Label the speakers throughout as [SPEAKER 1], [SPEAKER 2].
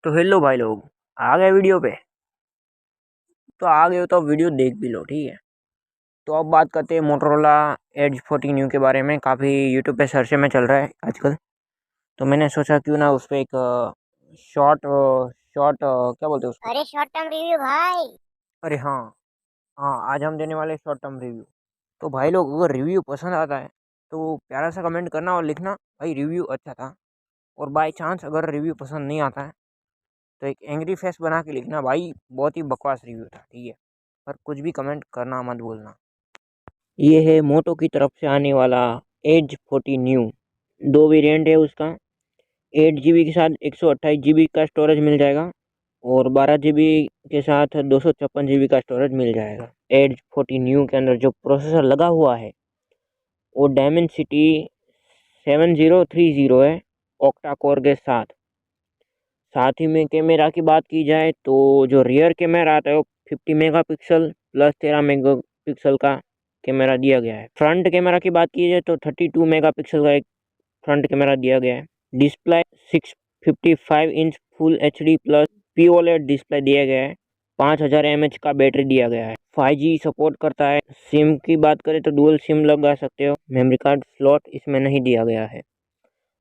[SPEAKER 1] तो हेलो भाई लोग, आ गए वीडियो पे। तो आ गए हो तो वीडियो देख भी लो, ठीक है। तो अब बात करते हैं मोटरोला एज 14 न्यू के बारे में। काफ़ी यूट्यूब पे सर्च में चल रहा है आजकल। तो मैंने सोचा क्यों ना उस पर एक शॉर्ट शॉर्ट क्या बोलते हैं उसको।
[SPEAKER 2] अरे शॉर्ट टर्म रिव्यू भाई।
[SPEAKER 1] अरे हाँ, हाँ आज हम देने वाले शॉर्ट टर्म रिव्यू। तो भाई लोग अगर रिव्यू पसंद आता है तो प्यारा सा कमेंट करना और लिखना भाई रिव्यू अच्छा था। और बाय चांस अगर रिव्यू पसंद नहीं आता है तो एक एंग्री फेस बना के लिखना भाई बहुत ही बकवास रिव्यू था, ठीक है। पर कुछ भी कमेंट करना मत भूलना। ये है मोटो की तरफ से आने वाला एज 40 न्यू। दो वेरिएंट है उसका। 8 GB के साथ 128 GB का स्टोरेज मिल जाएगा और 12 GB के साथ 256 GB का स्टोरेज मिल जाएगा। एज 40 न्यू के अंदर जो प्रोसेसर लगा हुआ है वो डायमेंसिटी 7030 है, ऑक्टा कोर के साथ। साथ ही में कैमरा की बात की जाए तो जो रियर कैमरा आता है वो 50 मेगापिक्सल प्लस 13 मेगापिक्सल का कैमरा दिया गया है। फ्रंट कैमरा की बात की जाए तो 32 मेगापिक्सल का एक फ्रंट कैमरा दिया गया है। Display 655 inch full HD plus POLED display दिया गया है। 5000 mAh का बैटरी दिया गया है। 5G सपोर्ट करता है। सिम की बात करें तो डुअल सिम लगा सकते हो। मेमोरी कार्ड स्लॉट इसमें नहीं दिया गया है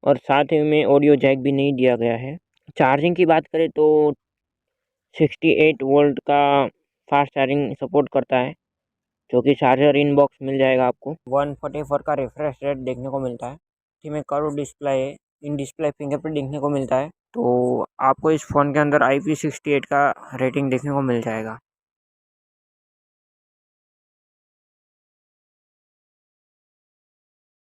[SPEAKER 1] और साथ ही में ऑडियो जैक भी नहीं दिया गया है। चार्जिंग की बात करें तो 68 वोल्ट का फास्ट चार्जिंग सपोर्ट करता है, जो कि चार्जर इनबॉक्स मिल जाएगा आपको। 144 का रिफ्रेश रेट देखने को मिलता है। इसमें कर्व डिस्प्ले है। इन डिस्प्ले फिंगरप्रिंट देखने को मिलता है। तो आपको इस फ़ोन के अंदर IP68 का रेटिंग देखने को मिल जाएगा।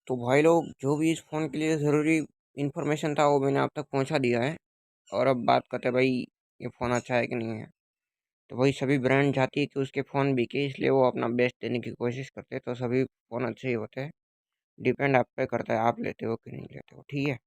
[SPEAKER 1] तो भाई लोग जो भी इस फ़ोन के लिए ज़रूरी इन्फॉर्मेशन था वो मैंने आप तक पहुंचा दिया है। और अब बात करते हैं भाई ये फ़ोन अच्छा है कि नहीं है। तो वही सभी ब्रांड चाहती है कि उसके फ़ोन बिके, इसलिए वो अपना बेस्ट देने की कोशिश करते हैं। तो सभी फ़ोन अच्छे ही होते हैं। डिपेंड आप पे करता है आप लेते हो कि नहीं लेते हो, ठीक है।